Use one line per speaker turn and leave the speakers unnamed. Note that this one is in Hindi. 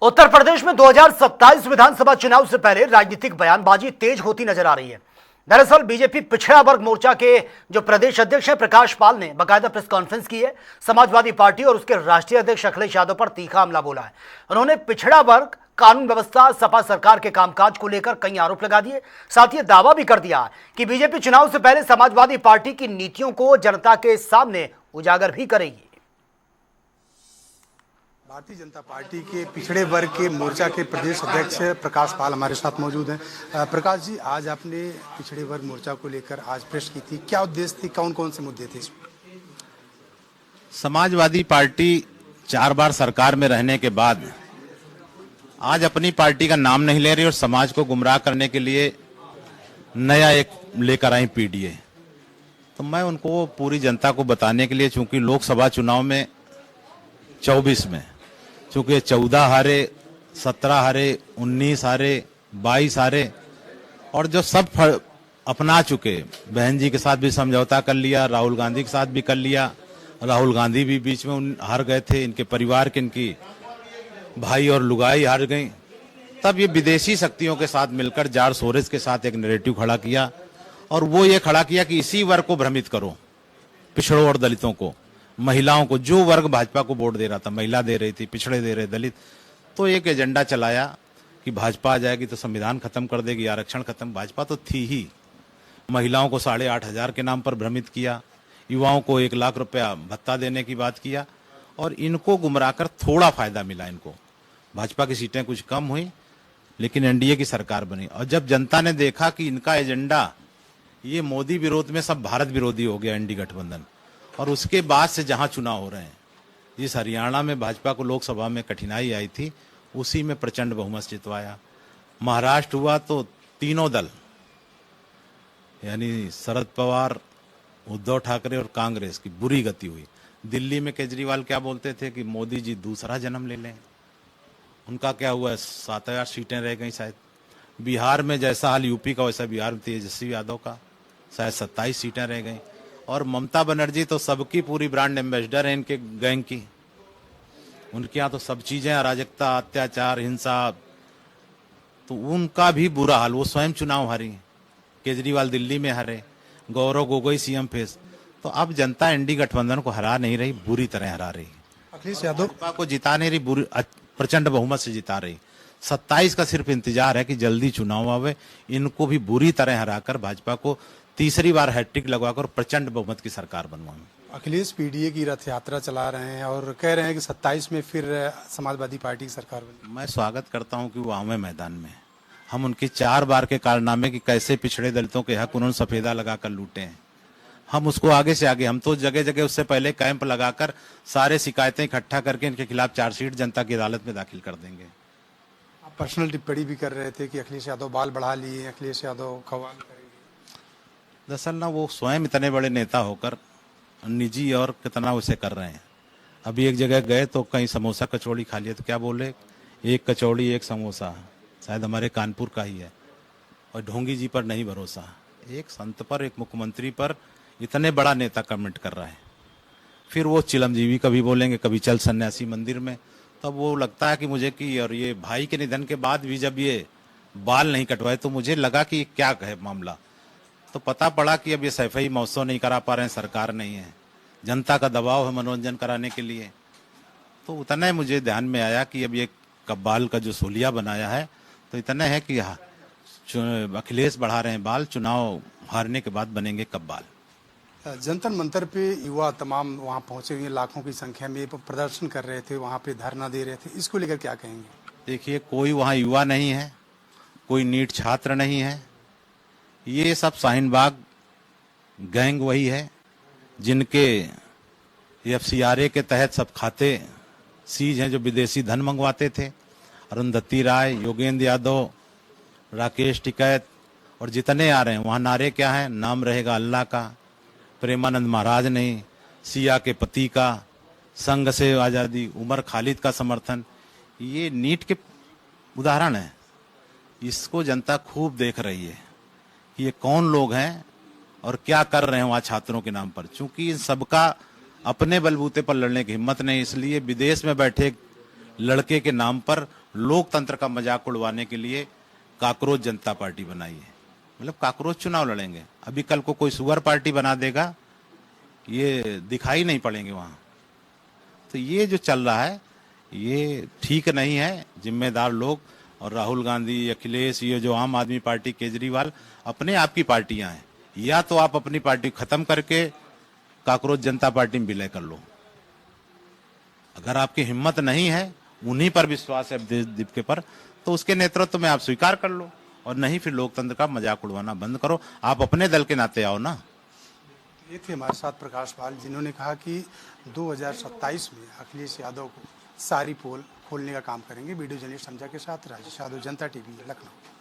उत्तर प्रदेश में 2027 विधानसभा चुनाव से पहले राजनीतिक बयानबाजी तेज होती नजर आ रही है। दरअसल बीजेपी पिछड़ा वर्ग मोर्चा के जो प्रदेश अध्यक्ष हैं प्रकाश पाल ने बाकायदा प्रेस कॉन्फ्रेंस की है। समाजवादी पार्टी और उसके राष्ट्रीय अध्यक्ष अखिलेश यादव पर तीखा हमला बोला है। उन्होंने पिछड़ा वर्ग, कानून व्यवस्था, सपा सरकार के कामकाज को लेकर कई आरोप लगा दिए। साथ ही दावा भी कर दिया कि बीजेपी चुनाव से पहले समाजवादी पार्टी की नीतियों को जनता के सामने उजागर भी करेगी।
भारतीय जनता पार्टी के पिछड़े वर्ग के मोर्चा के प्रदेश अध्यक्ष प्रकाश पाल हमारे साथ मौजूद हैं। प्रकाश जी, आज आपने पिछड़े वर्ग मोर्चा को लेकर आज प्रेस की थी, क्या उद्देश्य थी, कौन कौन से मुद्दे थे इसमें?
समाजवादी पार्टी 4 बार सरकार में रहने के बाद आज अपनी पार्टी का नाम नहीं ले रही और समाज को गुमराह करने के लिए नया एक लेकर आई पीडीए। तो मैं उनको पूरी जनता को बताने के लिए, चूंकि लोकसभा चुनाव में 24 में चूंकि 14 हारे, 17 हारे, 19 हारे, 22 हारे और जो सब अपना चुके, बहन जी के साथ भी समझौता कर लिया, राहुल गांधी के साथ भी कर लिया। राहुल गांधी भी बीच में हार गए थे, इनके परिवार के, इनकी भाई और लुगाई हार गई। तब ये विदेशी शक्तियों के साथ मिलकर जॉर्ज सोरोस के साथ एक नैरेटिव खड़ा किया और वो ये खड़ा किया कि इसी वर्ग को भ्रमित करो, पिछड़ों और दलितों को, महिलाओं को। जो वर्ग भाजपा को वोट दे रहा था, महिला दे रही थी, पिछड़े दे रहे, दलित, तो एक एजेंडा चलाया कि भाजपा आ जाएगी तो संविधान खत्म कर देगी, आरक्षण खत्म। भाजपा तो थी ही। महिलाओं को 8,500 के नाम पर भ्रमित किया, युवाओं को 1 लाख रुपया भत्ता देने की बात किया और इनको गुमराह कर थोड़ा फायदा मिला। इनको भाजपा की सीटें कुछ कम हुई लेकिन एनडीए की सरकार बनी। और जब जनता ने देखा कि इनका एजेंडा ये मोदी विरोध में सब भारत विरोधी हो गया, एनडीए गठबंधन, और उसके बाद से जहां चुनाव हो रहे हैं, जिस हरियाणा में भाजपा को लोकसभा में कठिनाई आई थी, उसी में प्रचंड बहुमत जितवाया। महाराष्ट्र हुआ तो तीनों दल यानी शरद पवार, उद्धव ठाकरे और कांग्रेस की बुरी गति हुई। दिल्ली में केजरीवाल क्या बोलते थे कि मोदी जी दूसरा जन्म ले लें, उनका क्या हुआ, 7,000 सीटें रह गई शायद। बिहार में जैसा हाल यूपी का, वैसा बिहार में तेजस्वी यादव का, शायद 27 सीटें रह गई। और ममता बनर्जी तो सबकी पूरी ब्रांड एम्बेसडर है इनके गैंग की। उनके यहाँ तो सब चीजें, अराजकता, अत्याचार, हिंसा, तो उनका भी बुरा हाल। वो स्वयं चुनाव हारी, केजरीवाल दिल्ली में हारे, गौरव गोगोई सीएम फेस। तो अब जनता एनडीए गठबंधन को हरा नहीं रही, बुरी तरह हरा रही।
अखिलेश यादव
को जिता नहीं रही, बुरी प्रचंड बहुमत से जिता रही। 27 का सिर्फ इंतजार है कि जल्दी चुनाव आवे, इनको भी बुरी तरह हराकर भाजपा को तीसरी बार हैट्रिक लगवाकर प्रचंड बहुमत की सरकार बनवाएं।
अखिलेश पीडीए की रथ यात्रा चला रहे हैं और कह रहे हैं कि 27 में फिर समाजवादी पार्टी की सरकार बनी।
मैं स्वागत करता हूं कि वो आवे मैदान में। हम उनके 4 बार के कारनामे कि कैसे पिछड़े दलितों के हक उन्होंने सफेदा लगाकर लूटे हैं, हम उसको आगे से आगे, हम तो जगह जगह उससे पहले कैंप लगाकर सारे शिकायतें इकट्ठा करके इनके खिलाफ चार्जशीट जनता की अदालत में दाखिल कर देंगे।
आप पर्सनल टिप्पणी भी कर रहे थे कि अखिलेश यादव बाल बढ़ा लिए, अखिलेश यादव कव्वाल करेंगे।
दरअसल ना, वो स्वयं इतने बड़े नेता होकर निजी और कितना उसे कर रहे हैं। अभी एक जगह गए तो कहीं समोसा कचौड़ी खा लिया तो क्या बोले, 1 कचौड़ी 1 समोसा, शायद हमारे कानपुर का ही है। और ढोंगी जी पर नहीं भरोसा। एक संत पर, एक मुख्यमंत्री पर इतने बड़ा नेता कमेंट कर रहा है। फिर वो चिलमजीवी कभी बोलेंगे, कभी चल सन्यासी मंदिर में। तब वो लगता है कि मुझे कि, और ये भाई के निधन के बाद भी जब ये बाल नहीं कटवाए तो मुझे लगा कि क्या कहे मामला। तो पता पड़ा कि अब ये सफाई महोत्सव नहीं करा पा रहे हैं, सरकार नहीं है, जनता का दबाव है मनोरंजन कराने के लिए। तो उतना ही मुझे ध्यान में आया कि अब ये कब्बाल का जो सोलिया बनाया है, तो इतना है कि अखिलेश बढ़ा रहे हैं बाल, चुनाव हारने के बाद बनेंगे कब्बाल।
जंतर मंतर पे युवा तमाम वहाँ पहुंचे हुए, लाखों की संख्या में प्रदर्शन कर रहे थे, वहाँ पे धरना दे रहे थे, इसको लेकर क्या कहेंगे?
देखिए, कोई वहाँ युवा नहीं है, कोई नीट छात्र नहीं है। ये सब शाहीन बाग गैंग वही है जिनके एफसीआरए के तहत सब खाते सीज हैं, जो विदेशी धन मंगवाते थे। अरुंधति राय, योगेंद्र यादव, राकेश टिकैत और जितने आ रहे हैं, वहाँ नारे क्या हैं, नाम रहेगा अल्लाह का, प्रेमानंद महाराज नहीं, सिया के पति का, संघ से आज़ादी, उमर खालिद का समर्थन। ये नीट के उदाहरण है। इसको जनता खूब देख रही है कि ये कौन लोग हैं और क्या कर रहे हैं वहाँ छात्रों के नाम पर। चूंकि इन सबका अपने बलबूते पर लड़ने की हिम्मत नहीं, इसलिए विदेश में बैठे लड़के के नाम पर लोकतंत्र का मजाक उड़वाने के लिए काकरोच जनता पार्टी बनाई है। मतलब काकरोच चुनाव लड़ेंगे। अभी कल को कोई सुअर पार्टी बना देगा, ये दिखाई नहीं पड़ेंगे वहां। तो ये जो चल रहा है ये ठीक नहीं है। जिम्मेदार लोग और राहुल गांधी, अखिलेश, ये जो आम आदमी पार्टी, केजरीवाल, अपने आप की पार्टियां हैं। या तो आप अपनी पार्टी खत्म करके काकरोच जनता पार्टी में विलय कर लो। अगर आपकी हिम्मत नहीं है, उन्हीं पर विश्वास है देश दीप पर, तो उसके नेतृत्व में आप स्वीकार कर लो, और नहीं फिर लोकतंत्र का मजाक उड़वाना बंद करो। आप अपने दल के नाते आओ ना।
ये थे हमारे साथ प्रकाश पाल, जिन्होंने कहा कि 2027 में अखिलेश यादव को सारी पोल खोलने का काम करेंगे। वीडियो जर्नलिस्ट हमजा के साथ राजेश यादव, जनता टीवी, लखनऊ।